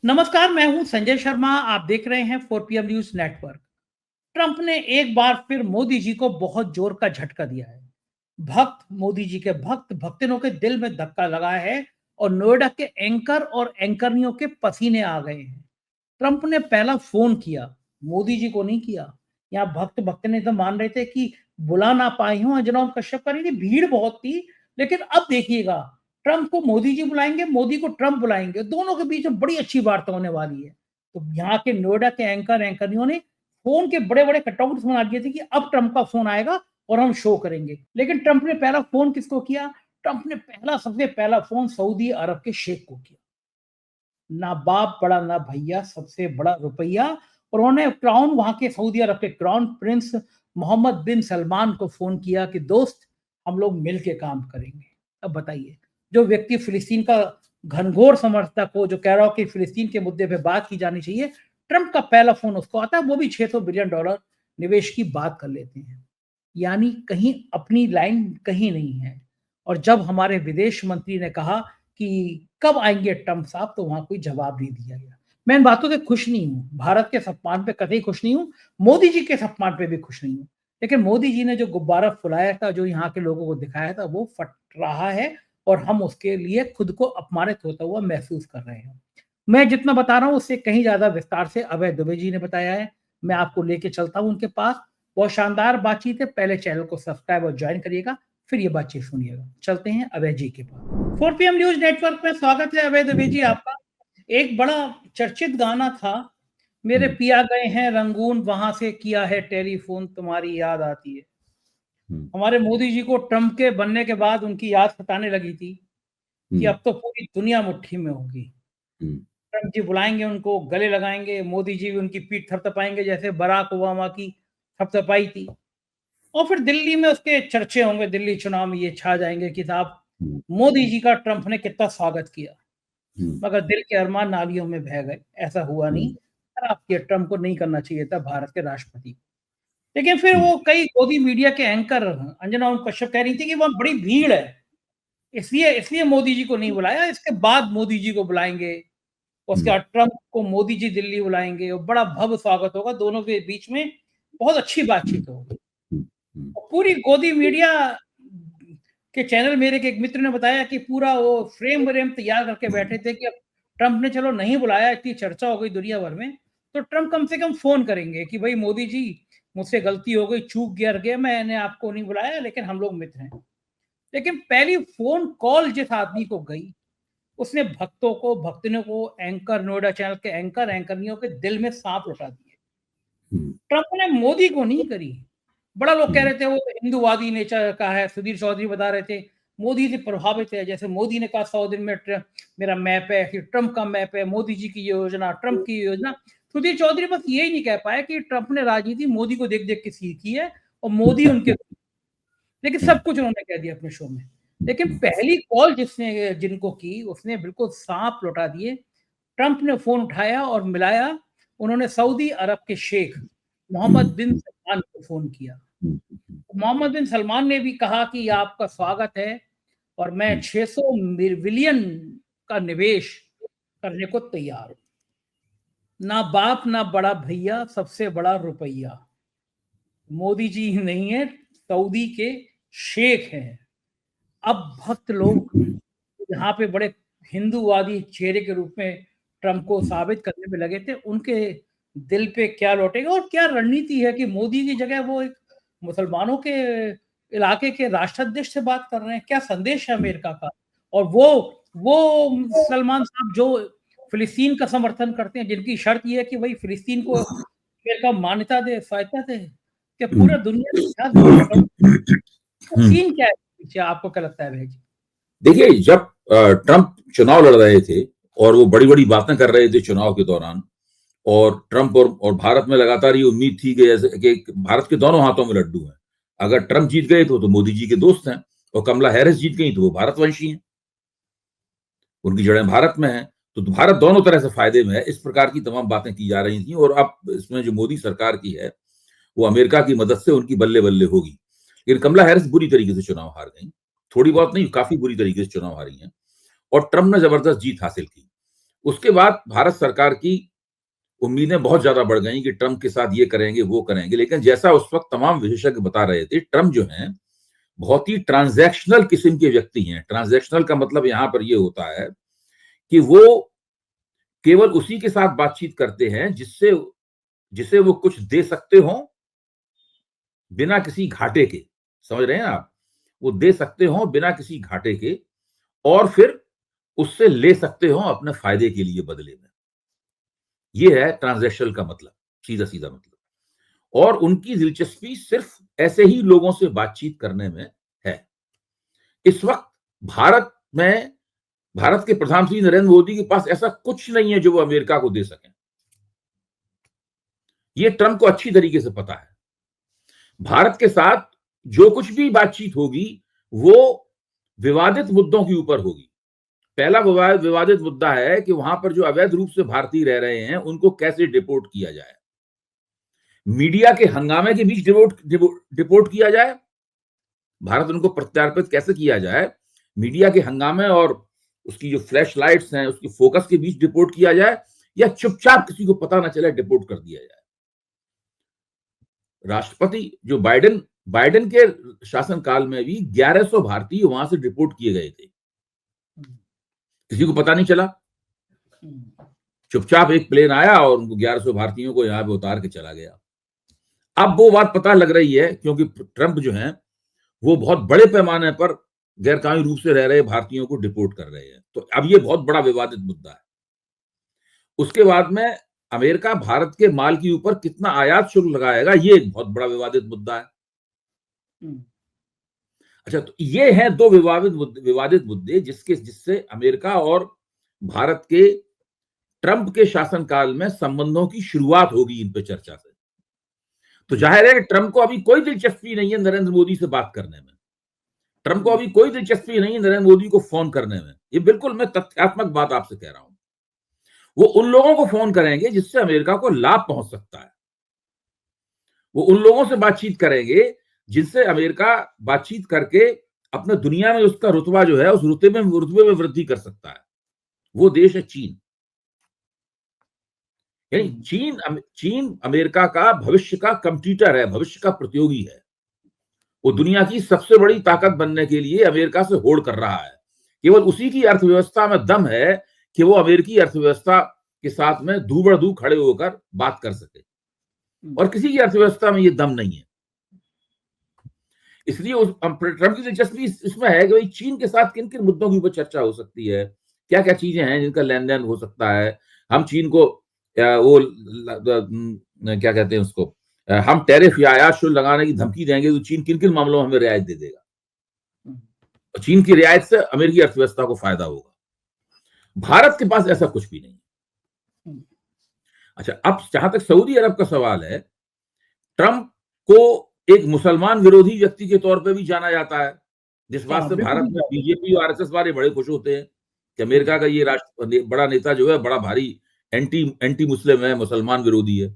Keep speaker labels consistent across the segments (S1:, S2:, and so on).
S1: नमस्कार, मैं हूं संजय शर्मा। आप देख रहे हैं 4 PM न्यूज नेटवर्क। ट्रंप ने एक बार फिर मोदी जी को बहुत जोर का झटका दिया है। भक्त मोदी जी के भक्तों के दिल में धक्का लगा है और नोएडा के एंकर और एंकरनियों के पसीने आ गए हैं। ट्रंप ने पहला फोन किया, मोदी जी को नहीं किया। यहाँ भक्त ने तो मान रहे थे कि बुला ना पाए हों, अंजना कश्यप करी थी, भीड़ बहुत थी। लेकिन अब देखिएगा, ट्रंप को मोदी जी बुलाएंगे, मोदी को ट्रंप बुलाएंगे, दोनों के बीच में बड़ी अच्छी वार्ता होने वाली है। तो यहाँ के नोएडा के एंकरनियों ने फोन के बड़े बड़े कटआउट्स बना दिए थे कि अब ट्रंप का फोन आएगा और हम शो करेंगे। लेकिन ट्रंप ने पहला फोन किसको किया? ट्रंप ने सबसे पहला फोन सऊदी अरब के शेख को किया। ना बाप बड़ा ना भैया, सबसे बड़ा रुपया। उन्होंने वहां के सऊदी अरब के क्राउन प्रिंस मोहम्मद बिन सलमान को फोन किया कि दोस्त, हम लोग मिल के काम करेंगे। अब बताइए, जो व्यक्ति फिलिस्तीन का घनघोर समर्थक हो, जो कह रहा हो कि फिलिस्तीन के मुद्दे पे बात की जानी चाहिए, ट्रंप का पहला फोन उसको आता है, वो भी $600 बिलियन निवेश की बात कर लेते हैं। यानी कहीं अपनी लाइन कहीं नहीं है। और जब हमारे विदेश मंत्री ने कहा कि कब आएंगे ट्रंप साहब, तो वहां कोई जवाब नहीं दिया गया। मैं इन बातों से खुश नहीं हूं, भारत के सम्मान पे कतई खुश नहीं हूं, मोदी जी के सम्मान पे भी खुश नहीं हूं। लेकिन मोदी जी ने जो गुब्बारा फुलाया था, जो यहाँ के लोगों को दिखाया था, वो फट रहा है और हम उसके लिए खुद को अपमानित होता हुआ महसूस कर रहे हैं। मैं जितना बता रहा हूं उससे कहीं ज्यादा विस्तार से अभय दुबे जी ने बताया है। मैं आपको लेके चलता हूं उनके पास। बहुत शानदार बातचीत है। पहले चैनल को सब्सक्राइब और ज्वाइन करिएगा, फिर ये बातचीत सुनिएगा। चलते हैं अभय जी के पास। 4 PM न्यूज नेटवर्क में स्वागत है अभय दुबे जी आपका। एक बड़ा चर्चित गाना था, मेरे पिया गए हैं रंगून, वहां से किया है टेलीफोन, तुम्हारी याद आती है। हमारे मोदी जी को ट्रंप के बनने के बाद उनकी याद सताने लगी थी कि अब तो पूरी दुनिया मुट्ठी में होगी। ट्रंप जी बुलाएंगे, उनको गले लगाएंगे, मोदी जी भी उनकी पीठ थपथपाएंगे जैसे बराक ओबामा की थपथपाई थी। और फिर दिल्ली में उसके चर्चे होंगे, दिल्ली चुनाव में ये छा जाएंगे कि साहब मोदी जी का ट्रंप ने कितना स्वागत किया। मगर दिल के अरमान नालियों में बह गए, ऐसा हुआ नहीं। खराब किया, ट्रंप को नहीं करना चाहिए था भारत के राष्ट्रपति। लेकिन फिर वो कई गोदी मीडिया के एंकर अंजना कश्यप कह रही थी कि वहां बड़ी भीड़ है, इसलिए इसलिए मोदी जी को नहीं बुलाया, इसके बाद मोदी जी को बुलाएंगे। उसके बाद ट्रंप को मोदी जी दिल्ली बुलाएंगे और बड़ा भव्य स्वागत होगा, दोनों के बीच में बहुत अच्छी बातचीत होगी। और पूरी गोदी मीडिया के चैनल, मेरे के एक मित्र ने बताया कि पूरा वो फ्रेम व्रेम तैयार करके बैठे थे कि अब ट्रंप ने चलो नहीं बुलाया, इतनी चर्चा हो गई दुनिया भर में, तो ट्रंप कम से कम फोन करेंगे कि भाई मोदी जी, मुझसे गलती हो गई, चूक गया, मैंने आपको नहीं बुलाया, लेकिन हम लोग मित्र हैं। लेकिन पहली फोन कॉल जिस आदमी को गई, उसने भक्तों को एंकर, नोएडा चैनल के एंकरनियों के दिल में सांप लौटा दिए। ट्रंप ने मोदी को नहीं करी। बड़ा लोग कह रहे थे वो हिंदूवादी नेचर का है। सुधीर चौधरी बता रहे थे मोदी से प्रभावित है, जैसे मोदी ने कहा 100 दिन में मेरा मैप है, फिर ट्रंप का मैप है, मोदी जी की योजना, ट्रंप की योजना। सुधीर चौधरी बस यही नहीं कह पाया कि ट्रंप ने राजनीति मोदी को देख देख के सीखी है और मोदी उनके, लेकिन सब कुछ उन्होंने कह दिया अपने शो में। लेकिन पहली कॉल जिनको की, उसने बिल्कुल सांप लौटा दिए। ट्रंप ने फोन उठाया और मिलाया, उन्होंने सऊदी अरब के शेख मोहम्मद बिन सलमान को फोन किया। मोहम्मद बिन सलमान ने भी कहा कि आपका स्वागत है और मैं 600 बिलियन का निवेश करने को तैयार हूं। ना बाप ना बड़ा भैया, सबसे बड़ा रुपया। मोदी जी नहीं है, सऊदी के शेख हैं। अब भक्त लोग यहाँ पे बड़े हिंदूवादी चेहरे के रूप में ट्रंप को साबित करने में लगे थे। उनके दिल पे क्या लौटेगा और क्या रणनीति है कि मोदी की जगह वो एक मुसलमानों के इलाके के राष्ट्राध्यक्ष से बात कर रहे हैं? क्या संदेश है अमेरिका का? और वो सलमान साहब जो फिलिस्तीन का समर्थन करते हैं, जिनकी शर्त ये है कि भाई फिलिस्तीन को अमेरिका मान्यता दे, स्वायत्ता दे, क्या पूरा दुनिया का इतिहास बदल गया? सीन क्या है पीछे, आपको क्या लगता है भाई जी?
S2: देखिए, जब ट्रंप चुनाव लड़ रहे थे और वो बड़ी बड़ी बातें कर रहे थे चुनाव के दौरान, और ट्रंप और भारत में लगातार ये उम्मीद थी कि जैसे कि भारत के दोनों हाथों में लड्डू हैं। अगर ट्रंप जीत गए तो मोदी जी के दोस्त हैं, और कमला हैरिस जीत गई तो वो भारतवंशी हैं, उनकी जड़ें भारत में हैं, तो भारत दोनों तरह से फायदे में है। इस प्रकार की तमाम बातें की जा रही थी। और अब इसमें जो मोदी सरकार की है, वो अमेरिका की मदद से उनकी बल्ले बल्ले होगी। लेकिन कमला हैरिस बुरी तरीके से चुनाव हार गई, थोड़ी बहुत नहीं, काफी बुरी तरीके से चुनाव हारी हैं, और ट्रंप ने जबरदस्त जीत हासिल की। उसके बाद भारत सरकार की उम्मीदें बहुत ज्यादा बढ़ गई कि ट्रंप के साथ ये करेंगे वो करेंगे, लेकिन जैसा उस वक्त तमाम विशेषज्ञ बता रहे थे, ट्रंप जो हैं बहुत ही ट्रांजैक्शनल किस्म के व्यक्ति हैं। ट्रांजैक्शनल का मतलब यहां पर ये होता है कि वो केवल उसी के साथ बातचीत करते हैं जिससे जिसे वो कुछ दे सकते हो बिना किसी घाटे के। समझ रहे हैं आप? वो दे सकते हो बिना किसी घाटे के, और फिर उससे ले सकते हो अपने फायदे के लिए बदले में। ये है ट्रांजैक्शनल का मतलब, सीधा सीधा मतलब। और उनकी दिलचस्पी सिर्फ ऐसे ही लोगों से बातचीत करने में है। इस वक्त भारत के प्रधानमंत्री नरेंद्र मोदी के पास ऐसा कुछ नहीं है जो वो अमेरिका को दे सकें। ये ट्रंप को अच्छी तरीके से पता है। भारत के साथ जो कुछ भी बातचीत होगी वो विवादित मुद्दों के ऊपर होगी। पहला विवादित मुद्दा है कि वहां पर जो अवैध रूप से भारतीय रह रहे हैं उनको कैसे डिपोर्ट किया जाए, मीडिया के हंगामे के बीच डिपोर्ट किया जाए, भारत उनको प्रत्यार्पित कैसे किया जाए, मीडिया के हंगामे और उसकी जो फ्लैश लाइट्स हैं उसकी फोकस के बीच डिपोर्ट किया जाए, या चुपचाप किसी को पता ना चले डिपोर्ट कर दिया जाए। राष्ट्रपति जो बाइडेन के शासनकाल में भी 1100 भारतीय वहां से डिपोर्ट किए गए थे, किसी को पता नहीं चला। चुपचाप एक प्लेन आया और उनको 1100 भारतीयों को यहां पे उतार के चला गया। अब वो बात पता लग रही है क्योंकि ट्रंप जो है वो बहुत बड़े पैमाने पर गैरकानूनी रूप से रह रहे भारतीयों को डिपोर्ट कर रहे हैं। तो अब ये बहुत बड़ा विवादित मुद्दा है। उसके बाद में अमेरिका भारत के माल के ऊपर कितना आयात शुल्क लगाएगा, ये एक बहुत बड़ा विवादित मुद्दा है। अच्छा, तो ये हैं दो विवादित मुद्दे जिससे अमेरिका और भारत के ट्रंप के शासनकाल में संबंधों की शुरुआत होगी इन पे चर्चा से। तो जाहिर है कि ट्रंप को अभी कोई दिलचस्पी नहीं है नरेंद्र मोदी से बात करने में। ट्रंप को अभी कोई दिलचस्पी नहीं है नरेंद्र मोदी को फोन करने में। ये बिल्कुल मैं तथ्यात्मक बात आपसे कह रहा हूं। वो उन लोगों को फोन करेंगे जिससे अमेरिका को लाभ पहुंच सकता है। वो उन लोगों से बातचीत करेंगे जिनसे अमेरिका बातचीत करके अपने दुनिया में उसका रुतबा जो है उस रुतबे में वृद्धि कर सकता है। वो देश है चीन। यानी चीन अमेरिका का भविष्य का कंपटीटर है, भविष्य का प्रतियोगी है। वो दुनिया की सबसे बड़ी ताकत बनने के लिए अमेरिका से होड़ कर रहा है। केवल उसी की अर्थव्यवस्था में दम है कि वो अमेरिकी अर्थव्यवस्था के साथ में दूबड़-दू खड़े होकर बात कर सके, और किसी की अर्थव्यवस्था में ये दम नहीं है। इसलिए ट्रंप की दिलचस्पी इसमें है कि भाई चीन के साथ किन किन मुद्दों के ऊपर चर्चा हो सकती है, क्या क्या चीजें हैं जिनका लेन देन हो सकता है। हम चीन को वो क्या कहते हैं उसको, हम टैरिफ या आयात शुल्क लगाने की धमकी देंगे तो चीन किन किन मामलों में हमें रियायत दे देगा, और चीन की रियायत से अमेरिकी अर्थव्यवस्था को फायदा होगा। भारत के पास ऐसा कुछ भी नहीं। अच्छा, अब जहां तक सऊदी अरब का सवाल है, ट्रंप को एक मुसलमान विरोधी व्यक्ति के तौर पे भी जाना जाता है, जिस बात से भारत में बीजेपी और आरएसएस वाले बड़े खुश होते हैं कि अमेरिका का ये बड़ा नेता जो है बड़ा भारी एंटी मुस्लिम है, मुसलमान विरोधी है।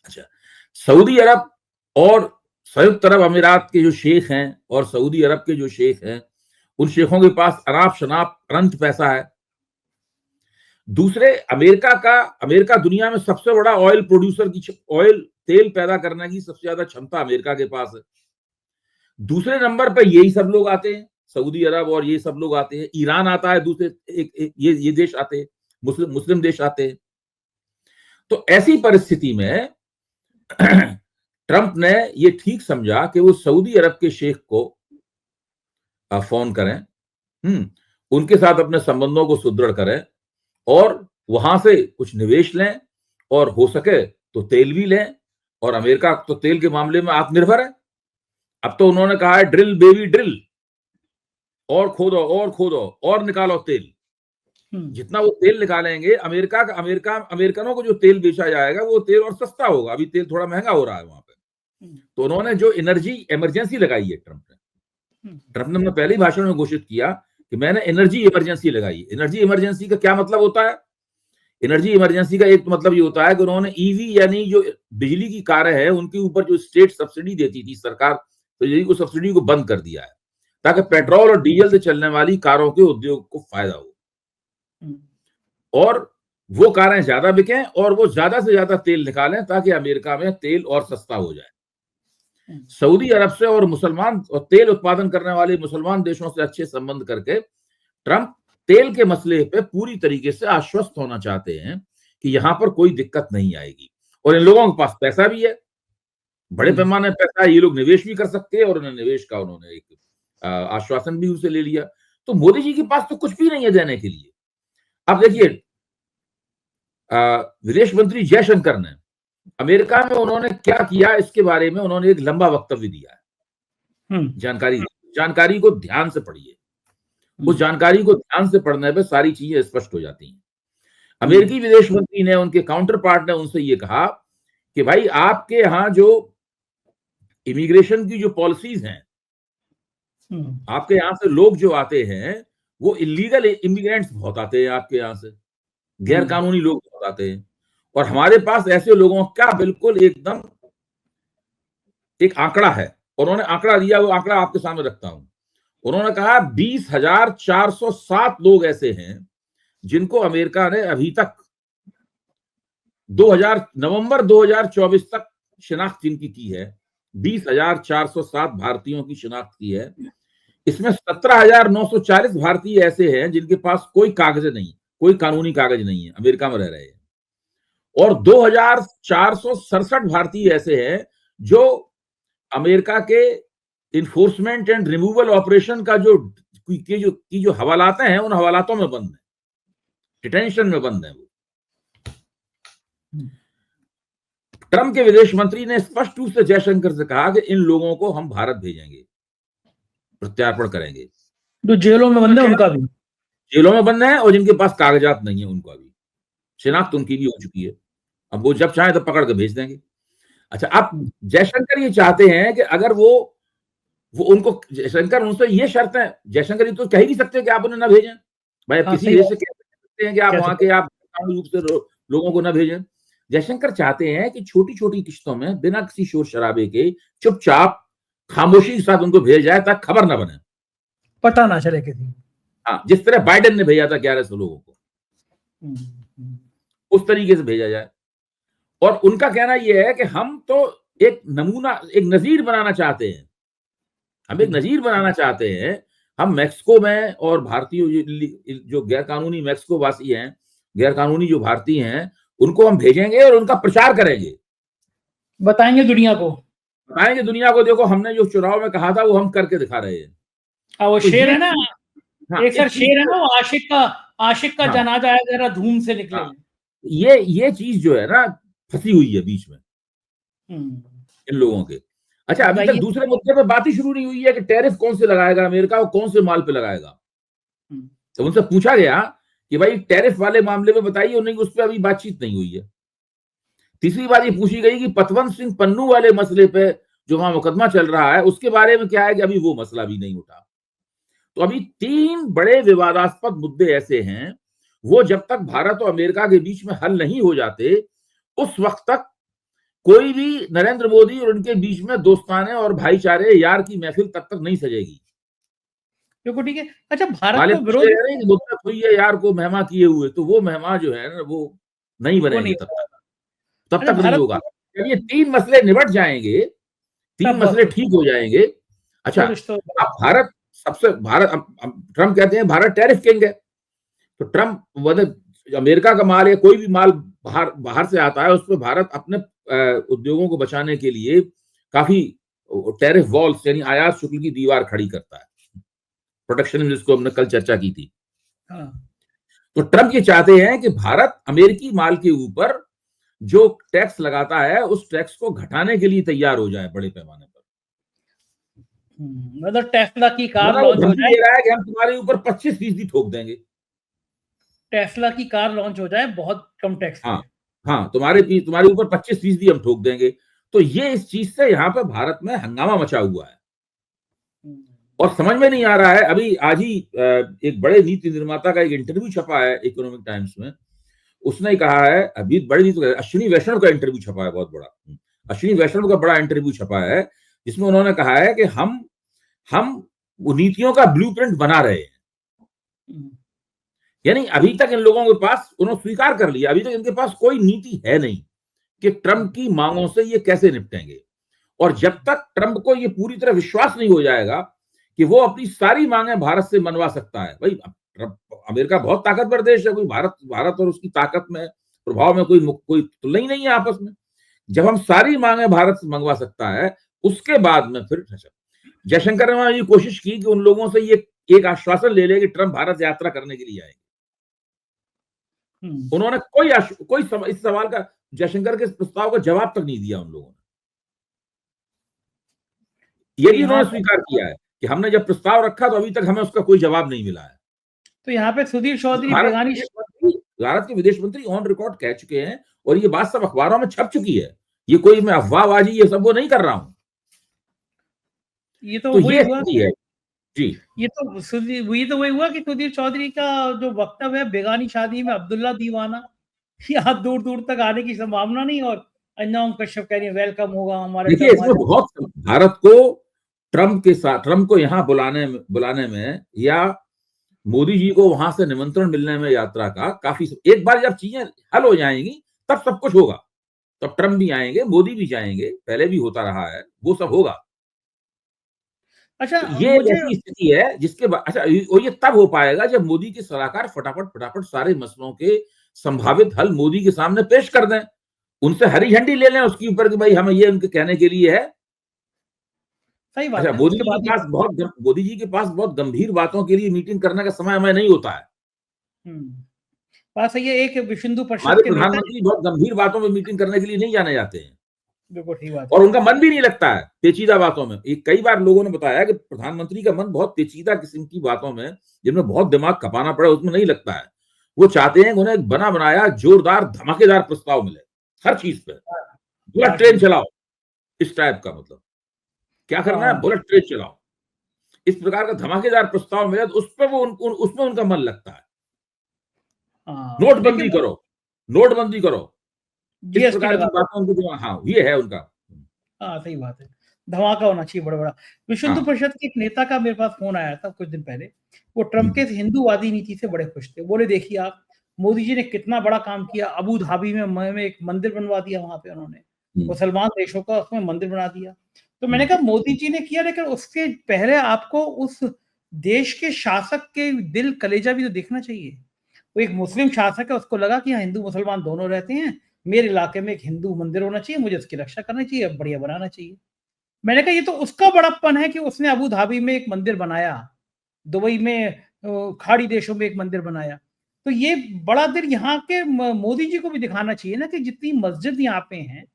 S2: अच्छा, सऊदी अरब और संयुक्त अरब अमीरात के जो शेख हैं और सऊदी अरब के जो शेख हैं, उन शेखों के पास अनाप शनाप अनंत पैसा है। दूसरे, अमेरिका दुनिया में सबसे बड़ा ऑयल प्रोड्यूसर की, ऑयल तेल पैदा करने की सबसे ज्यादा क्षमता अमेरिका के पास है। दूसरे नंबर पर यही सब लोग आते हैं, सऊदी अरब और ये सब लोग आते हैं, ईरान आता है, दूसरे ये देश आते हैं, मुस्लिम देश आते हैं। तो ऐसी परिस्थिति में ट्रंप ने ये ठीक समझा कि वो सऊदी अरब के शेख को फोन करें, उनके साथ अपने संबंधों को सुदृढ़ करें और वहां से कुछ निवेश लें, और हो सके तो तेल भी लें। और अमेरिका तो तेल के मामले में आत्मनिर्भर है। अब तो उन्होंने कहा है ड्रिल बेबी ड्रिल, और खोदो और निकालो तेल। जितना वो तेल निकालेंगे, अमेरिकनों को जो तेल बेचा जाएगा वो तेल और सस्ता होगा। अभी तेल थोड़ा महंगा हो रहा है वहां पे। तो उन्होंने जो एनर्जी इमरजेंसी लगाई है ट्रंप ने पहले ही भाषण में घोषित किया कि मैंने एनर्जी इमरजेंसी लगाई। एनर्जी इमरजेंसी का क्या मतलब होता है? एनर्जी इमरजेंसी का एक तो मतलब ये होता है कि उन्होंने ईवी यानी जो बिजली की कारें हैं उनके ऊपर जो स्टेट सब्सिडी देती थी सरकार, तो यही उस सब्सिडी को बंद कर दिया है ताकि पेट्रोल और डीजल से चलने वाली कारों के उद्योग को फायदा हो। और वो कारें ज्यादा बिकें और वो ज्यादा से ज्यादा तेल निकालें ताकि अमेरिका में तेल और सस्ता हो जाए। सऊदी अरब से और मुसलमान और तेल उत्पादन करने वाले मुसलमान देशों से अच्छे संबंध करके ट्रंप तेल के मसले पे पूरी तरीके से आश्वस्त होना चाहते हैं कि यहां पर कोई दिक्कत नहीं आएगी। और इन लोगों के पास पैसा भी है, बड़े पैमाने पर पैसा है, ये लोग निवेश भी कर सकते हैं और उन्हें निवेश का उन्होंने एक आश्वासन भी उनसे ले लिया। तो मोदी जी के पास तो कुछ भी नहीं है देने के लिए। अब देखिए, विदेश मंत्री जयशंकर ने अमेरिका में उन्होंने क्या किया इसके बारे में उन्होंने एक लंबा वक्तव्य दिया है। जानकारी को ध्यान से पढ़िए, उस जानकारी को ध्यान से पढ़ने पे सारी चीजें स्पष्ट हो जाती हैं। अमेरिकी विदेश मंत्री ने, उनके काउंटर पार्ट ने उनसे ये कहा कि भाई आपके यहां जो इमिग्रेशन की जो पॉलिसीज हैं, आपके यहां से लोग जो आते हैं वो इलीगल इमिग्रेंट्स बहुत आते हैं, आपके यहां से गैर कानूनी लोग बहुत आते हैं। और हमारे पास ऐसे लोगों का बिल्कुल एकदम एक आंकड़ा है, उन्होंने आंकड़ा दिया, वो आंकड़ा आपके सामने रखता हूं। उन्होंने कहा 20,407 लोग ऐसे हैं जिनको अमेरिका ने अभी तक नवंबर 2024 तक शिनाख्त जिनकी की है, 20,407 भारतीयों की शिनाख्त की है। इसमें 17,940 भारतीय ऐसे हैं जिनके पास कोई कागज नहीं, कोई कानूनी कागज नहीं है, अमेरिका में रह रहे हैं। और 2,467 भारतीय ऐसे हैं जो अमेरिका के इन्फोर्समेंट एंड रिमूवल ऑपरेशन का जो हवालातें हैं, उन हवालातों में बंद है, डिटेंशन में बंद है वो। ट्रंप के विदेश मंत्री ने स्पष्ट रूप से जयशंकर से कहा कि इन लोगों को हम भारत भेजेंगे, प्रत्यार्पण करेंगे।
S1: जो जेलों में बंद है उनका भी,
S2: जेलों में बंद है, और जिनके पास कागजात नहीं है उनका भी, शिनाख्त उनकी भी हो चुकी है, अब वो जब चाहे तो पकड़ के भेज देंगे। अच्छा, अब जयशंकर ये चाहते हैं कि अगर वो उनको, जयशंकर उनसे ये शर्त है, जयशंकर ये तो कह ही नहीं सकते कि आप उन्हें ना भेजें भाई, किसी देश से कह सकते हैं कि आप वहां के आप रूप से लोगों को ना भेजें। जयशंकर चाहते हैं कि छोटी छोटी किश्तों में बिना किसी शोर शराबे के चुपचाप खामोशी के साथ उनको भेजा जाए ताकि खबर ना बने,
S1: पता ना चले किसी।
S2: हाँ, जिस तरह बाइडेन ने भेजा था 1100 लोगों को, उस तरीके से भेजा जाए। और उनका कहना यह है कि हम तो एक नमूना, एक नजीर बनाना चाहते हैं, हम एक नजीर बनाना चाहते हैं। हम मैक्सिको में और भारतीय जो गैर कानूनी मैक्सिको वासी हैं, गैर कानूनी जो भारतीय हैं, उनको हम भेजेंगे और उनका प्रचार करेंगे,
S1: बताएंगे दुनिया को,
S2: देखो हमने जो चुनाव में कहा था वो हम करके दिखा रहे हैं।
S1: वो
S2: तो
S1: शेर है ना, एक सर शेर है ना, वो आशिक का जनाजा है, जरा धूम से निकले।
S2: ये चीज जो है ना फंसी हुई है बीच में इन लोगों के। अच्छा, अभी तक दूसरे मुद्दे पे बात ही शुरू नहीं हुई है कि टैरिफ कौन से लगाएगा अमेरिका और कौन से माल पे लगाएगा। तो उनसे पूछा गया कि भाई टैरिफ वाले मामले में बताइए, उन्हें उस पर अभी बातचीत नहीं हुई है। तीसरी बात ये पूछी गई कि पतवंत सिंह पन्नू वाले मसले पे जो वहां मुकदमा चल रहा है उसके बारे में क्या है कि अभी वो मसला भी नहीं उठा। तो अभी 3 बड़े विवादास्पद मुद्दे ऐसे हैं, वो जब तक भारत और अमेरिका के बीच में हल नहीं हो जाते उस वक्त तक कोई भी नरेंद्र मोदी और उनके बीच में दोस्ताने और भाईचारे यार की महफिल तब तक नहीं सजेगी।
S1: देखो ठीक है। अच्छा, भारत को विरोध
S2: मुद्दत हुई है यार को मेहमा किए हुए, तो वो मेहमा जो है ना वो नहीं बनेगी तब तक नहीं होगा। जब ये 3 मसले निबट जाएंगे, 3 मसले ठीक हो जाएंगे। अच्छा, अब ट्रंप कहते हैं भारत टैरिफ किंग है, तो ट्रंप अमेरिका का माल या कोई भी माल बाहर से आता है उस पर भारत अपने उद्योगों को बचाने के लिए काफी टैरिफ वॉल्स यानी आयात शुल्क की दीवार खड़ी करता है, प्रोटेक्शन, जिसको हमने कल चर्चा की थी। तो ट्रंप ये चाहते हैं कि भारत अमेरिकी माल के ऊपर जो टैक्स लगाता है उस टैक्स को घटाने के लिए तैयार हो जाए बड़े पैमाने पर।
S1: मतलब टेस्ला की कार लॉन्च हो जाए,
S2: रहा है कि हम तुम्हारे ऊपर 25% ठोक देंगे,
S1: टेस्ला की कार लॉन्च हो जाए बहुत कम टैक्स।
S2: हाँ, तुम्हारे ऊपर 25% हम ठोक देंगे। तो ये इस चीज से यहाँ पे भारत में हंगामा मचा हुआ है और समझ में नहीं आ रहा है। अभी आज ही एक बड़े नीति निर्माता का एक इंटरव्यू छपा है इकोनॉमिक टाइम्स में, उसने कहा है, अभी बड़ी नीति, अश्विनी वैष्णव का इंटरव्यू छपा है, बहुत बड़ा अश्विनी वैष्णव का बड़ा इंटरव्यू छपा है, जिसमें उन्होंने कहा है कि हम वो नीतियों का ब्लूप्रिंट बना रहे हैं यानी अभी तक इन लोगों के पास, उन्होंने स्वीकार कर लिया, अभी तक इनके पास कोई नीति है नहीं कि ट्रंप की मांगों से ये कैसे निपटेंगे। और जब तक ट्रंप को ये पूरी तरह विश्वास नहीं हो जाएगा कि वो अपनी सारी मांगे भारत से मनवा सकता है, भाई अमेरिका बहुत ताकतवर देश है, कोई भारत और उसकी ताकत में, प्रभाव में कोई तुलना ही नहीं है आपस में। जब हम सारी मांगे भारत से मंगवा सकता है, उसके बाद में फिर जयशंकर ने ये कोशिश की कि उन लोगों से ये एक आश्वासन ले ले कि ट्रंप भारत यात्रा करने के लिए आएंगे। उन्होंने इस सवाल का, जयशंकर के प्रस्ताव का जवाब तक नहीं दिया उन लोगों ने। ये भी उन्होंने स्वीकार किया है कि हमने जब प्रस्ताव रखा तो अभी तक हमें उसका कोई जवाब नहीं मिला है।
S1: तो यहाँ पे सुधीर चौधरी
S2: भारत के विदेश मंत्री ऑन रिकॉर्ड कह चुके हैं, और ये बात सब अखबारों में छप चुकी है, ये कोई मैं अफवाहबाजी ये सब वो नहीं कर रहा हूं।
S1: ये तो
S2: ये है जी।
S1: ये तो वही हुआ कि सुधीर चौधरी का जो वक्तव्य है, बेगानी शादी में अब्दुल्ला दीवाना, यहाँ दूर दूर तक आने की संभावना नहीं, और अंजुम कश्यप कह रही है वेलकम होगा हमारे।
S2: देखिए इसमें बहुत भारत को ट्रंप को यहाँ बुलाने में या मोदी जी को वहां से निमंत्रण मिलने में यात्रा का काफी, एक बार जब चीजें हल हो जाएंगी तब सब कुछ होगा, तब ट्रंप भी आएंगे, मोदी भी जाएंगे, पहले भी होता रहा है, वो सब होगा।
S1: अच्छा,
S2: तो ये ऐसी स्थिति है जिसके बाद, अच्छा ये तब हो पाएगा जब मोदी के सलाहकार फटाफट सारे मसलों के संभावित हल मोदी के सामने पेश कर दें, उनसे हरी झंडी ले लें उसके ऊपर कि भाई हमें ये उनके कहने के लिए है।
S1: सही बात
S2: है। मोदी जी के पास बहुत गंभीर बातों के लिए मीटिंग करने का समय हमें नहीं होता है।
S1: बात सही है। एक विश्व परिषद
S2: हमारे प्रधानमंत्री बहुत गंभीर बातों में मीटिंग करने के लिए नहीं जाने जाते हैं,
S1: बिल्कुल ठीक बात,
S2: और उनका मन भी नहीं लगता है पेचीदा बातों में। कई बार लोगों ने बताया कि प्रधानमंत्री का मन बहुत पेचीदा किस्म की बातों में, जिनमें बहुत दिमाग खपाना पड़े, उसमें नहीं लगता है। वो चाहते हैं कि उन्हें बना बनाया जोरदार धमाकेदार प्रस्ताव मिले हर चीज पे, बुलेट ट्रेन चलाओ, इस टाइप का, मतलब क्या करना है, बुलेट ट्रेन चलाओ, इस प्रकार का धमाकेदार प्रस्ताव मिले तो उस पर उसमें उनका मन लगता है। नोटबंदी करो, इस प्रकार की बातों उनको, हाँ ये है उनका।
S1: हाँ सही बात है, धमाका होना चाहिए बड़ा बड़ा। विश्व हिंदू परिषद के एक नेता का मेरे पास फोन आया था कुछ दिन पहले, वो ट्रंप के हिंदूवादी नीति से बड़े खुश थे। बोले देखिए आप, मोदी जी ने कितना बड़ा काम किया, अबू धाबी में एक मंदिर बनवा दिया, वहां पे उन्होंने मुसलमान देशों का उसमें मंदिर बना दिया। तो मैंने कहा मोदी जी ने किया, लेकिन उसके पहले आपको उस देश के शासक के दिल कलेजा भी तो देखना चाहिए। वो एक मुस्लिम शासक है, उसको लगा कि यहाँ हिंदू मुसलमान दोनों रहते हैं, मेरे इलाके में एक हिंदू मंदिर होना चाहिए, मुझे उसकी रक्षा करनी चाहिए, बढ़िया बनाना चाहिए। मैंने कहा ये तो उसका बड़प्पन है कि उसने अबू धाबी में एक मंदिर बनाया, दुबई में, खाड़ी देशों में एक मंदिर बनाया। तो ये बड़ा दिल यहाँ के मोदी जी को भी दिखाना चाहिए ना, कि जितनी मस्जिद यहाँ पे हैं,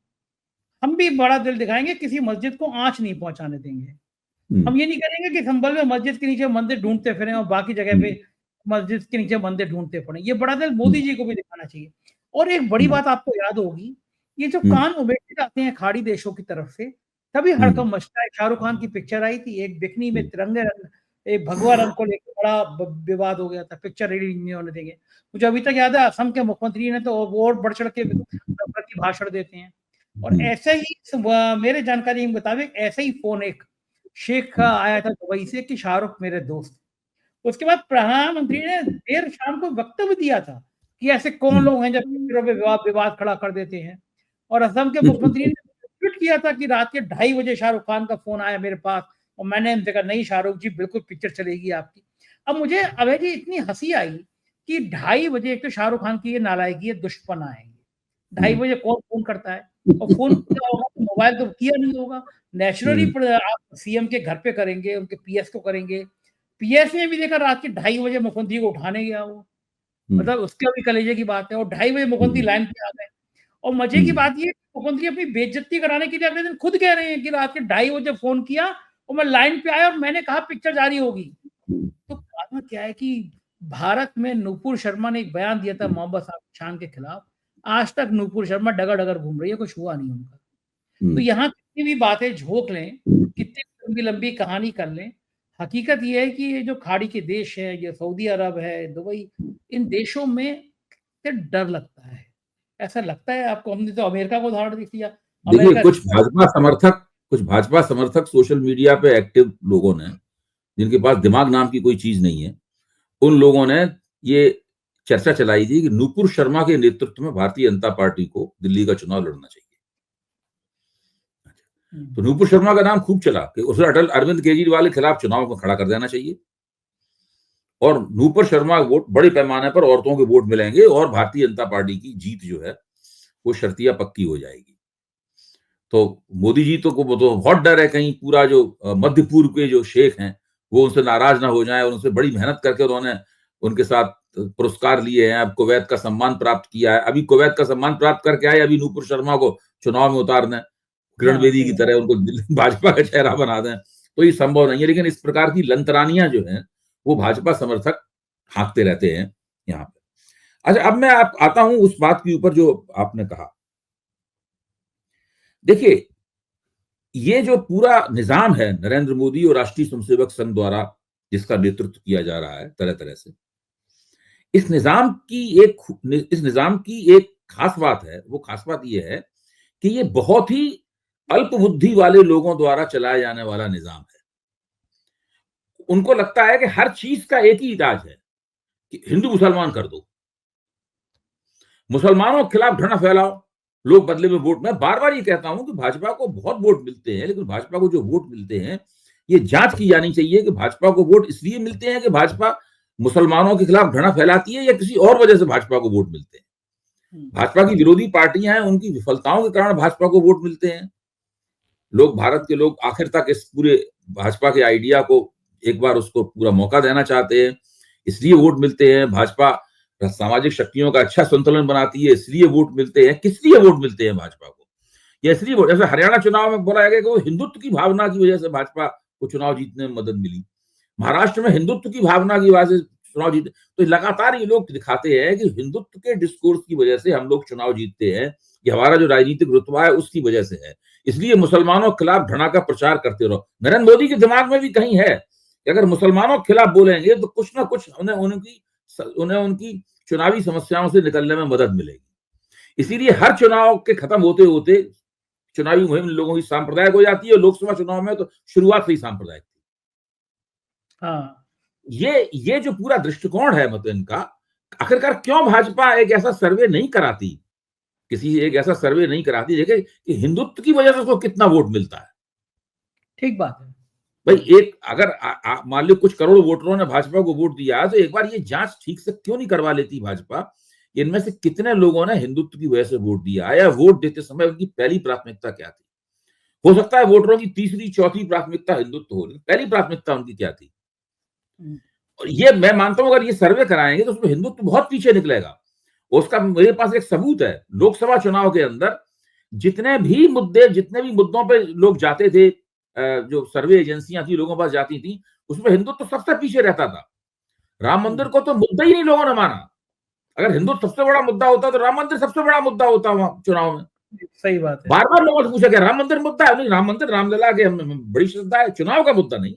S1: हम भी बड़ा दिल दिखाएंगे, किसी मस्जिद को आंच नहीं पहुंचाने देंगे। हम ये नहीं करेंगे कि संभल में मस्जिद के नीचे मंदिर ढूंढते फिरें और बाकी जगह पे मस्जिद के नीचे मंदिर ढूंढते पड़े। ये बड़ा दिल मोदी जी को भी दिखाना चाहिए। और एक बड़ी बात आपको याद होगी, ये जो कान उमेरते जाते हैं खाड़ी देशों की तरफ से, तभी हड़कंप मचता है। शाहरुख खान की पिक्चर आई थी, एक बिकनी में तिरंगे रंग, एक भगवा रंग को लेकर बड़ा विवाद हो गया था, पिक्चर रिलीज नहीं होने देंगे। मुझे अभी तक याद है, असम के मुख्यमंत्री ने तो और बढ़ चढ़ के प्रति भाषण देते हैं। और ऐसे ही मेरे जानकारी के मुताबिक ऐसे ही फोन एक शेख का आया था दुबई से कि शाहरुख मेरे दोस्त। उसके बाद प्रधानमंत्री ने देर शाम को वक्तव्य दिया था कि ऐसे कौन लोग हैं जो पिक्चरों पे विवाद खड़ा कर देते हैं। और असम के मुख्यमंत्री ने ट्वीट किया था कि रात के 2:30 बजे शाहरुख खान का फोन आया मेरे पास, और मैंने इनसे कहा नहीं शाहरुख जी, बिल्कुल पिक्चर चलेगी आपकी। अब मुझे अभय जी इतनी हंसी आई कि 2:30 बजे, एक तो शाहरुख खान की ये नालायकी है, दुश्मन आएंगे 2:30 बजे, कौन फोन करता है, और फोन किया होगा तो मोबाइल तो किया नहीं होगा, नेचुरली आप सीएम के घर पे करेंगे, उनके पीएस को करेंगे। पीएस ने भी देखा रात के 2:30 बजे मुख्यमंत्री को उठाने गया वो, मतलब उसके भी कलेजे की बात है। और 2:30 बजे मुख्यमंत्री लाइन पे आ गए। और मजे की बात ये, मुख्यमंत्री अपनी बेइज्जती कराने के लिए अगले दिन खुद कह रहे हैं कि रात के 2:30 बजे फोन किया और मैं लाइन पे आया और मैंने कहा पिक्चर जारी होगी। तो बाद में क्या है कि भारत में नूपुर शर्मा ने एक बयान दिया था मोहम्मद शान के खिलाफ, आज तक नूपुर शर्मा डगर डगर घूम रही है, कुछ हुआ नहीं उनका। तो यहाँ कितनी भी बातें झोंक लें, कितनी लंबी लंबी कहानी कर लें, हकीकत ये है कि ये जो खाड़ी के देश है, ये सऊदी अरब है, दुबई, इन देशों में डर लगता है। ऐसा लगता है आपको? हमने तो अमेरिका को उदाहरण देख लिया।
S2: देखिए कुछ भाजपा समर्थक सोशल मीडिया पे एक्टिव लोगों ने, जिनके पास दिमाग नाम की कोई चीज नहीं है, उन लोगों ने ये चर्चा चलाई थी कि नूपुर शर्मा के नेतृत्व में भारतीय जनता पार्टी को दिल्ली का चुनाव लड़ना चाहिए। तो नूपुर शर्मा का नाम खूब चला कि उसे अटल अरविंद केजरीवाल के खिलाफ चुनाव में खड़ा कर देना चाहिए और नूपुर शर्मा वोट बड़े पैमाने पर औरतों के वोट मिलेंगे और भारतीय जनता पार्टी की जीत जो है वो शर्तिया पक्की हो जाएगी। तो मोदी जी तो बहुत डर है कहीं पूरा जो मध्य पूर्व के जो शेख हैं वो उनसे नाराज ना हो जाए और उनसे बड़ी मेहनत करके उन्होंने उनके साथ पुरस्कार लिए हैं। अब कुवैत का सम्मान प्राप्त किया है, अभी कुवैत का सम्मान प्राप्त करके आए, अभी नूपुर शर्मा को चुनाव में उतारना है, किरण बेदी की तरह उनको भाजपा का चेहरा बना दें, तो ये संभव नहीं है। लेकिन इस प्रकार की लंतरानियां जो हैं वो भाजपा समर्थक हाँकते रहते हैं यहाँ पे। अच्छा, अब मैं आता हूं उस बात के ऊपर जो आपने कहा। देखिए, ये जो पूरा निजाम है नरेंद्र मोदी और राष्ट्रीय स्वयंसेवक संघ द्वारा जिसका नेतृत्व किया जा रहा है तरह तरह से, इस निजाम की एक खास बात है। वो खास बात ये है कि ये बहुत ही अल्प बुद्धि वाले लोगों द्वारा चलाया जाने वाला निजाम है। उनको लगता है कि हर चीज का एक ही इलाज है कि हिंदू मुसलमान कर दो, मुसलमानों के खिलाफ घृणा फैलाओ, लोग बदले में वोट। मैं बार बार ये कहता हूं कि भाजपा को बहुत वोट मिलते हैं, लेकिन भाजपा को जो वोट मिलते हैं ये जांच की जानी चाहिए कि भाजपा को वोट इसलिए मिलते हैं कि भाजपा मुसलमानों के खिलाफ घृणा फैलाती है या किसी और वजह से भाजपा को वोट मिलते हैं। भाजपा की विरोधी पार्टियां हैं, उनकी विफलताओं के कारण भाजपा को वोट मिलते हैं। लोग, भारत के लोग आखिर तक इस पूरे भाजपा के आइडिया को एक बार उसको पूरा मौका देना चाहते हैं, इसलिए वोट मिलते हैं। भाजपा सामाजिक शक्तियों का अच्छा संतुलन बनाती है, इसलिए वोट मिलते हैं। किस लिए वोट मिलते हैं भाजपा को? या इसलिए वोट, जैसे हरियाणा चुनाव में बोला गया कि वो हिंदुत्व की भावना की वजह से भाजपा को चुनाव जीतने में मदद मिली, महाराष्ट्र में हिंदुत्व की भावना की वजह से चुनाव जीते। तो लगातार ये लोग दिखाते हैं कि हिंदुत्व के डिस्कोर्स की वजह से हम लोग चुनाव जीतते हैं, ये हमारा जो राजनीतिक रुतबा है उसकी वजह से है, इसलिए मुसलमानों के खिलाफ घृणा का प्रचार करते रहो। नरेंद्र मोदी के दिमाग में भी कहीं है कि अगर मुसलमानों के खिलाफ बोलेंगे तो कुछ ना कुछ उन्हें उनकी चुनावी समस्याओं से निकलने में मदद मिलेगी। इसीलिए हर चुनाव के खत्म होते होते चुनावी मुहिम लोगों की सांप्रदायिक हो जाती है। लोकसभा चुनाव में तो शुरुआत से ही सांप्रदायिक थी।
S1: हाँ,
S2: ये जो पूरा दृष्टिकोण है मतलब इनका, आखिरकार क्यों भाजपा एक ऐसा सर्वे नहीं कराती, एक ऐसा सर्वे नहीं कराती देखे कि हिंदुत्व की वजह से उसको कितना वोट मिलता है।
S1: ठीक बात है
S2: भाई, एक अगर मान लो कुछ करोड़ वोटरों ने भाजपा को वोट दिया तो एक बार ये जांच ठीक से क्यों नहीं करवा लेती भाजपा, इनमें से कितने लोगों ने हिंदुत्व की वजह से वोट दिया या वोट देते समय उनकी पहली प्राथमिकता क्या थी। हो सकता है वोटरों की तीसरी चौथी प्राथमिकता हिंदुत्व हो, पहली प्राथमिकता उनकी क्या थी। और ये मैं मानता हूं अगर ये सर्वे कराएंगे तो उसमें हिंदुत्व बहुत पीछे निकलेगा। उसका मेरे पास एक सबूत है, लोकसभा चुनाव के अंदर जितने भी मुद्दों पे लोग जाते थे, जो सर्वे एजेंसियां थी लोगों के पास जाती थी, उसमें हिंदुत्व सबसे पीछे रहता था। राम मंदिर को तो मुद्दा ही नहीं लोगों ने माना। अगर हिंदुत्व सबसे बड़ा मुद्दा होता तो राम मंदिर सबसे बड़ा मुद्दा होता वहां चुनाव में।
S1: सही बात है।
S2: बार बार लोगों से पूछा गया राम मंदिर मुद्दा है? नहीं, राम मंदिर रामलला के बड़ी श्रद्धा है, चुनाव का मुद्दा नहीं।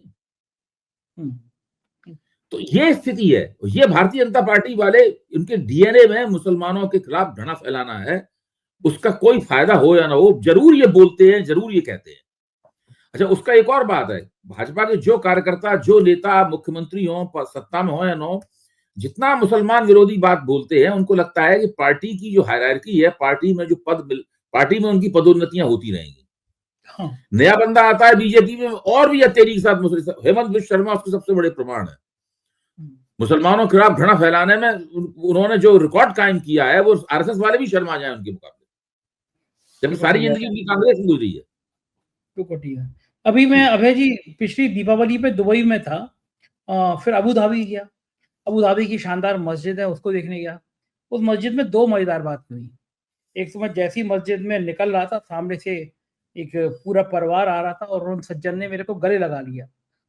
S2: तो ये स्थिति है। ये भारतीय जनता पार्टी वाले, इनके डीएनए में मुसलमानों के खिलाफ घृणा फैलाना है। उसका कोई फायदा हो या ना हो, जरूर ये बोलते हैं, जरूर ये कहते हैं। अच्छा, उसका एक और बात है, भाजपा के जो कार्यकर्ता, जो नेता मुख्यमंत्री हो, सत्ता में हो या ना हो, जितना मुसलमान विरोधी बात बोलते हैं, उनको लगता है कि पार्टी की जो हायरार्की है, पार्टी में उनकी पदोन्नतियां होती रहेंगी। हाँ। नया बंदा आता है बीजेपी में और भी तेजी के साथ, हेमंत बिश्व शर्मा उसके सबसे बड़े प्रमाण है। मुसलमानों के खिलाफ घृणा फैलाने में उन्होंने जो रिकॉर्ड कायम किया है, वो आरएसएस वाले भी शर्मा जाए उनके मुकाबले, जबकि सारी जिंदगी उनकी कांग्रेस में गुजरी है।
S1: अभी मैं अभय जी पिछली दीपावली पे दुबई में था, फिर अबू धाबी गया। अबू धाबी की शानदार मस्जिद है, उसको देखने गया। उस मस्जिद में दो मजेदार बात हुई। एक तो मैं जैसी मस्जिद में निकल रहा था, सामने से एक पूरा परिवार आ रहा था और उन सज्जन ने मेरे को गले लगा लिया।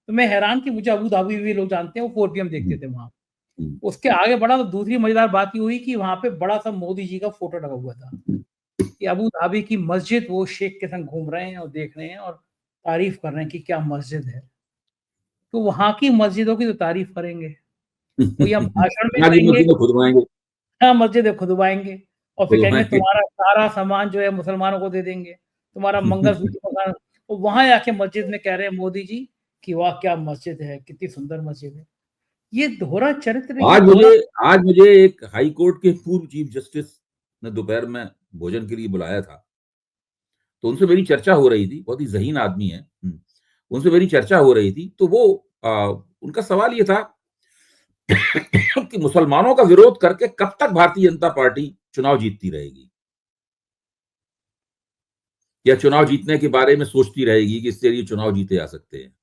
S1: तो मैं हैरान कि मुझे अबू धाबी भी लोग जानते हैं, वो 4PM देखते थे वहां। उसके आगे बढ़ा तो दूसरी मजेदार बात ये हुई कि वहां पे बड़ा सा मोदी जी का फोटो लगा हुआ था कि अबू धाबी की मस्जिद वो शेख के संग घूम रहे हैं और देख रहे हैं और तारीफ कर रहे हैं कि क्या मस्जिद है। तो वहां की मस्जिदों की तो तारीफ करेंगे, कोई हम भाषण में कहेंगे हाँ मस्जिद खुदवाएंगे और फिर कहेंगे तुम्हारा सारा सामान जो है मुसलमानों को दे देंगे, तुम्हारा मंगलसूत्र। तो वहां आके मस्जिद में कह रहे हैं मोदी जी कि वाह क्या मस्जिद है, कितनी सुंदर मस्जिद है। ये दोहरा चरित्र,
S2: आज मुझे एक हाई कोर्ट के पूर्व चीफ जस्टिस ने दोपहर में भोजन के लिए बुलाया था, तो उनसे मेरी चर्चा हो रही थी। बहुत ही ज़हीन आदमी है। उनसे मेरी चर्चा हो रही थी, तो वो उनका सवाल ये था कि मुसलमानों का विरोध करके कब तक भारतीय जनता पार्टी चुनाव जीतती रहेगी, या चुनाव जीतने के बारे में सोचती रहेगी कि इससे ये चुनाव जीते जा सकते हैं।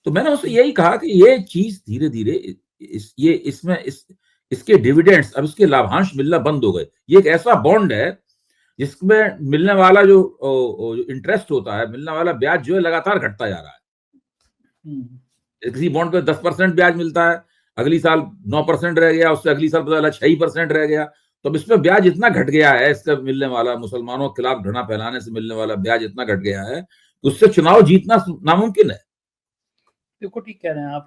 S2: तो मैंने उससे यही कहा कि ये चीज धीरे धीरे इसके डिविडेंड्स, अब इसके लाभांश मिलना बंद हो गए। ये एक ऐसा बॉन्ड है जिसमें मिलने वाला जो इंटरेस्ट होता है, मिलने वाला ब्याज जो है लगातार घटता जा रहा है। किसी बॉन्ड पे 10% ब्याज मिलता है, अगली साल 9% रह गया, उससे अगली साल पता चला 6% रह गया। तो अब इसमें ब्याज इतना घट गया है, इसका मिलने वाला, मुसलमानों के खिलाफ घृणा फैलाने से मिलने वाला ब्याज इतना घट गया है कि उससे चुनाव जीतना नामुमकिन है।
S1: बिल्कुल ठीक कह रहे हैं आप,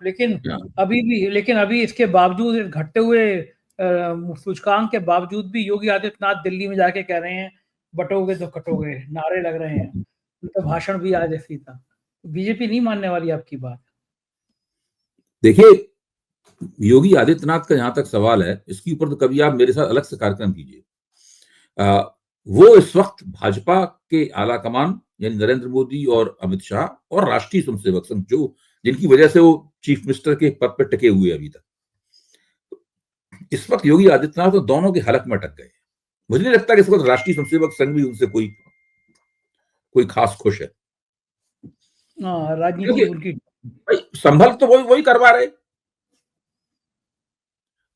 S1: लेकिन अभी इसके बावजूद, घटते हुए सूचकांक के बावजूद भी योगी आदित्यनाथ दिल्ली में जाके कह रहे हैं बटोगे तो कटोगे, नारे लग रहे हैं। उनका भाषण भी आज ऐसी था। बीजेपी नहीं मानने वाली आपकी बात।
S2: देखिए, योगी आदित्यनाथ का जहां तक सवाल है, इसके ऊपर तो कभी आप मेरे साथ अलग से कार्यक्रम कीजिए। वो इस वक्त भाजपा के आला कमान यानी नरेंद्र मोदी और अमित शाह और राष्ट्रीय स्वयंसेवक संघ, जो जिनकी वजह से वो चीफ मिनिस्टर के पद पर टिके हुए अभी तक, इस वक्त योगी आदित्यनाथ तो दोनों के हलक में अटक गए। मुझे नहीं लगता कि इस वक्त राष्ट्रीय स्वयंसेवक संघ भी उनसे कोई खास खुश है।
S1: राजनीति उनकी
S2: संभल तो वही करवा रहे,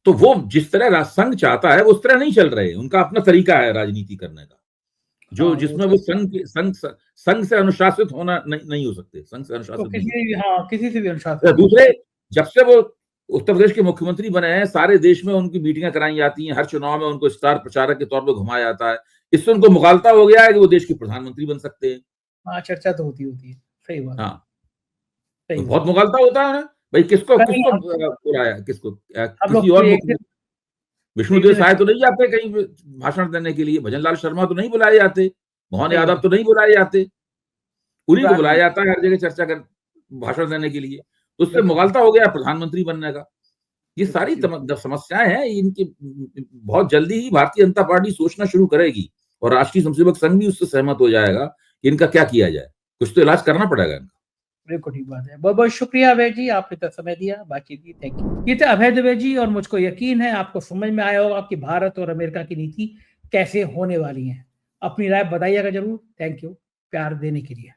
S2: तो वो जिस तरह संघ चाहता है वो उस तरह नहीं चल रहे। उनका अपना तरीका है राजनीति करने का, जो जिसमें वो संघ से अनुशासित होना नहीं हो सकते। संघ से अनुशासित
S1: किसी से भी अनुशासित।
S2: दूसरे, जब से वो उत्तर प्रदेश के मुख्यमंत्री बने हैं, सारे देश में उनकी मीटिंगें कराई जाती हैं, हर चुनाव में उनको स्टार प्रचारक के तौर पर घुमाया जाता है। इससे उनको मुगालता हो गया है कि वो देश के प्रधानमंत्री बन सकते हैं।
S1: हाँ, चर्चा तो होती है। सही बात।
S2: हाँ, तो बहुत मुगालता होता है ना भाई। किसको बुलाया, किसको, किसी और विष्णुदेव साय तो नहीं जाते कहीं भाषण देने के लिए, भजन लाल शर्मा तो नहीं बुलाए जाते, मोहन यादव तो नहीं बुलाए जाते, उन्हीं को बुलाया जाता है हर जगह चर्चा कर, भाषण देने के लिए। तो उससे मुगालता हो गया प्रधानमंत्री बनने का। ये सारी समस्याएं हैं। इनकी बहुत जल्दी ही भारतीय जनता पार्टी सोचना शुरू करेगी और राष्ट्रीय स्वयंसेवक संघ भी उससे सहमत हो जाएगा कि इनका क्या किया जाए। कुछ तो इलाज करना पड़ेगा इनका।
S1: बिल्कुल ठीक बात है। बहुत बहुत शुक्रिया अभय जी, आपने तो समय दिया, बातचीत की। Thank you. ये थे अभय दुबे जी, और मुझको यकीन है आपको समझ में आया होगा कि भारत और अमेरिका की नीति कैसे होने वाली है। अपनी राय बताइएगा जरूर। थैंक यू प्यार देने के लिए।